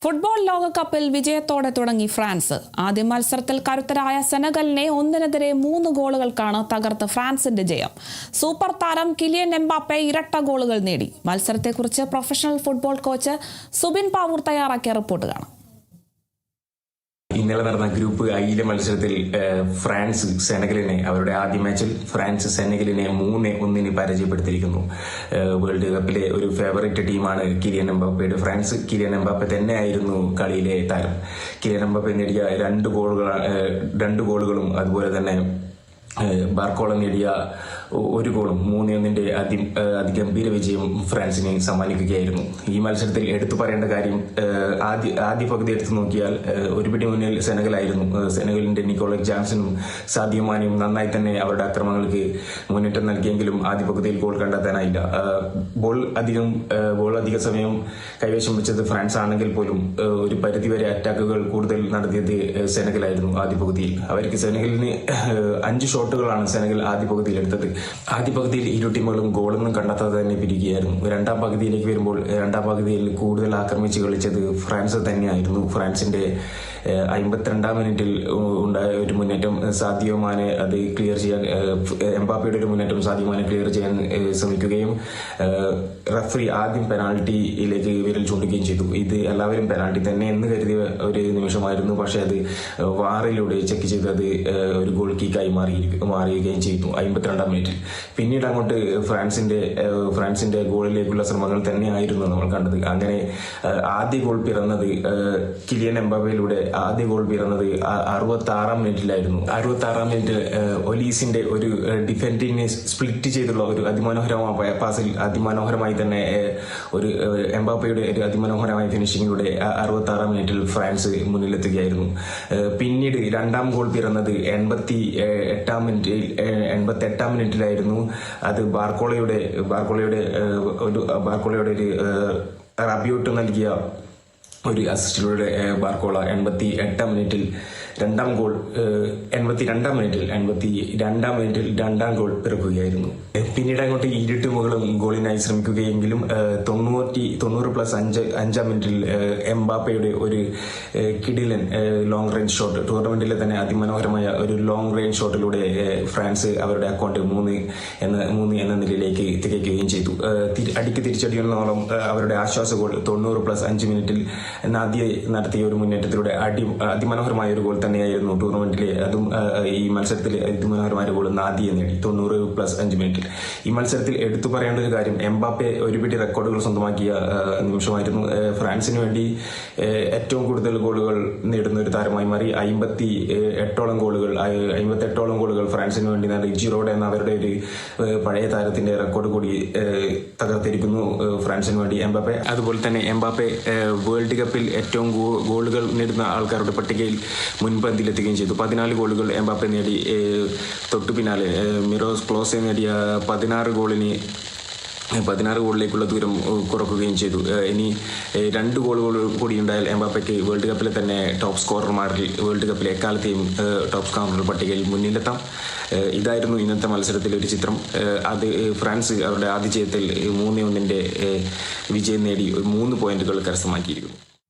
Football ലോകകപ്പിൽ വിജയത്തോടെ തുടങ്ങി ഫ്രാൻസ്. ആദ്യ മത്സരത്തിൽ കരുത്തരായ സെനഗലിനെ 1-3 ഗോളുകൾക്കാണ് തകർത്ത് ഫ്രാൻസിന്റെ ജയം. സൂപ്പർ താരം കിലിയൻ എംബാപ്പെ ഇരട്ട ഗോളുകൾ നേടി. മത്സരത്തെക്കുറിച്ച് professional football coach Subin Pavoor തയ്യാറാക്കിയ റിപ്പോർട്ട് കാണാം. ഇന്നലെ നടന്ന ഗ്രൂപ്പ് ഐയിലെ മത്സരത്തിൽ ഫ്രാൻസ് സെനഗലിനെ അവരുടെ ആദ്യ മാച്ചിൽ ഫ്രാൻസ് സെനഗലിനെ 3-1 പരാജയപ്പെടുത്തിയിരിക്കുന്നു. വേൾഡ് കപ്പിലെ ഒരു ഫേവറേറ്റ് ടീമാണ് കിലിയൻ എംബാപ്പയുടെ ഫ്രാൻസ്. കിലിയൻ എംബാപ്പെ തന്നെയായിരുന്നു കളിയിലെ താരം. കിലിയൻ എംബാപ്പെ നേടിയ രണ്ട് ഗോളുകളും അതുപോലെ തന്നെ ബാർക്കോള നേടിയ ഒരു ഗോളും 3-1 അതിഗംഭീര വിജയം ഫ്രാൻസിനെ സമ്മാനിക്കുകയായിരുന്നു. ഈ മത്സരത്തിൽ എടുത്തു പറയേണ്ട കാര്യം, ആദ്യ പകുതി എടുത്തു നോക്കിയാൽ ഒരു പിടി മുന്നിൽ സെനഗലായിരുന്നു. സെനഗലിന്റെ നിക്കോളസ് ജാൻസനും സാദിയോ മാനയും നന്നായി തന്നെ അവരുടെ അക്രമങ്ങൾക്ക് മുന്നേറ്റം നൽകിയെങ്കിലും ആദ്യ പകുതിയിൽ ഗോൾ കണ്ടെത്താനായില്ല. ബോൾ അധിക സമയം കൈവശം വെച്ചത് ഫ്രാൻസ് ആണെങ്കിൽ പോലും ഒരു പരിധിവരെ അറ്റാക്കുകൾ കൂടുതൽ നടത്തിയത് സെനഗലായിരുന്നു. ആദ്യ പകുതിയിൽ സെനഗലിന് 5 ഷോട്ടുകളാണ് സെനഗൽ ആദ്യ പകുതിയിൽ എടുത്തത്. ആദ്യ പകുതിയിൽ ഇരു ടീമുകളും ഗോളൊന്നും കണ്ടെത്താതെ തന്നെ പിരിക്കുകയായിരുന്നു. രണ്ടാം പകുതിയിലേക്ക് വരുമ്പോൾ രണ്ടാം പകുതിയിൽ കൂടുതൽ ആക്രമിച്ച് കളിച്ചത് ഫ്രാൻസ് തന്നെയായിരുന്നു. ഫ്രാൻസിന്റെ 52-ാം മിനിറ്റിൽ ഉണ്ടായ ഒരു മുന്നേറ്റം സാദിയോ മാനെ അത് ക്ലിയർ ചെയ്യാൻ, എംബാപ്പയുടെ ഒരു മുന്നേറ്റം സാദിയോ മാനെ ക്ലിയർ ചെയ്യാൻ ശ്രമിക്കുകയും റഫറി ആദ്യം പെനാൾട്ടിയിലേക്ക് വിരൽ ചൂണ്ടുകയും ചെയ്തു. ഇത് എല്ലാവരും പെനാൾട്ടി തന്നെ എന്ന് കരുതിയ ഒരു നിമിഷമായിരുന്നു. പക്ഷെ അത് വാറിലൂടെ ചെക്ക് ചെയ്ത് അത് ഒരു ഗോൾ കിക്കായി മാറുകയും ചെയ്തു 52-ാം മിനിറ്റിൽ. പിന്നീട് അങ്ങോട്ട് ഫ്രാൻസിന്റെ ഗോളിലേക്കുള്ള ശ്രമങ്ങൾ തന്നെയായിരുന്നു നമ്മൾ കണ്ടത്. അങ്ങനെ ആദ്യ ഗോൾ പിറന്നത് കിലിയൻ എംബാപ്പയിലൂടെ 66-ാം മിനിറ്റിലായിരുന്നു. 66-ാം മിനിറ്റിൽ ഒലീസിന്റെ ഒരു ഡിഫൻഡിനെ സ്പ്ലിറ്റ് ചെയ്തുള്ള ഒരു അതിമനോഹരമായ പാസിൽ അതിമനോഹരമായി തന്നെ ഒരു എംബാപ്പയുടെ ഒരു അതിമനോഹരമായ ഫിനിഷിങ്ങിലൂടെ 66-ാം മിനിറ്റിൽ ഫ്രാൻസ് മുന്നിലെത്തുകയായിരുന്നു. പിന്നീട് രണ്ടാം ഗോൾ പിറന്നത് 88-ാം മിനിറ്റിലായിരുന്നു. അത് ബാർക്കോളയുടെ ഒരു റബിയോട്ട് നൽകിയ ഒരു അസിസ്റ്റിലൂടെ ബാർക്കോള 88-ാം മിനിറ്റിൽ രണ്ടാം മിനിറ്റിൽ രണ്ടാം ഗോൾ പിറക്കുകയായിരുന്നു. പിന്നീട് അങ്ങോട്ട് ഇരു ടീമുകളും ഗോളിനായി ശ്രമിക്കുകയെങ്കിലും 90+5 മിനിറ്റിൽ എംബാപ്പയുടെ ഒരു കിടിലൻ ലോങ് റേഞ്ച് ഷോട്ട്, ടൂർണമെന്റിലെ തന്നെ അതിമനോഹരമായ ഒരു ലോങ് റേഞ്ച് ഷോട്ടിലൂടെ ഫ്രാൻസ് അവരുടെ അക്കൗണ്ട് 3 എന്ന നിലയിലേക്ക് തികയ്ക്കുകയും ചെയ്തു. അടിക്ക് തിരിച്ചടിയെന്നോളം അവരുടെ ആശ്വാസ ഗോൾ 90+5 മിനിറ്റിൽ നാദിയ നടത്തിയ ഒരു മുന്നേറ്റത്തിലൂടെ അതിമനോഹരമായ ഒരു ഗോൾ തന്നെയായിരുന്നു ടൂർണമെന്റിലെ. അതും ഈ മത്സരത്തിൽ അതിമനോഹരമായ ഒരു ഗോൾ നാദിയ നേടി 90+5 മിനിറ്റിൽ. ഈ മത്സരത്തിൽ എടുത്തു പറയേണ്ട ഒരു കാര്യം, എംബാപ്പെ ഒരുപിടി റെക്കോർഡുകൾ സ്വന്തമാക്കിയ നിമിഷമായിരുന്നു. ഫ്രാൻസിന് വേണ്ടി ഏറ്റവും കൂടുതൽ ഗോളുകൾ നേടുന്ന ഒരു താരമായി മാറി. 58ഓളം ഗോളുകൾ ഫ്രാൻസിന് വേണ്ടി നേടി. ജിറോഡ് എന്ന അവരുടെ ഒരു പഴയ താരത്തിന്റെ റെക്കോർഡ് കൂടി തകർത്തിരിക്കുന്നു ഫ്രാൻസിന് വേണ്ടി എംബാപ്പെ. അതുപോലെ തന്നെ എംബാപ്പെ വേൾഡ് കപ്പിൽ ഏറ്റവും ഗോളുകൾ നേടുന്ന ആൾക്കാരുടെ പട്ടികയിൽ മുൻപന്തിയിലെത്തുകയും ചെയ്തു. 14 ഗോളുകൾ എംബാപ്പെ നേടി. തൊട്ടു പിന്നാലെ മിറോസ് ക്ലോസെ നേടിയ 16 ഗോളിലേക്കുള്ള ദൂരം കുറക്കുകയും ചെയ്തു. ഇനി 2 ഗോളുകൾ കൂടി ഉണ്ടായാൽ എംബാപ്പയ്ക്ക് വേൾഡ് കപ്പിലെ തന്നെ ടോപ്പ് സ്കോറർമാരിൽ വേൾഡ് കപ്പിലെ എക്കാലത്തെയും ടോപ്പ് സ്കോറർ പട്ടികയിൽ മുന്നിലെത്താം. ഇതായിരുന്നു ഇന്നത്തെ മത്സരത്തിലെ ഒരു ചിത്രം. അത് ഫ്രാൻസ് അവരുടെ ആദ്യ ജയത്തിൽ 3-1 വിജയം നേടി 3 പോയിന്റുകൾ കരസ്ഥമാക്കിയിരിക്കുന്നു.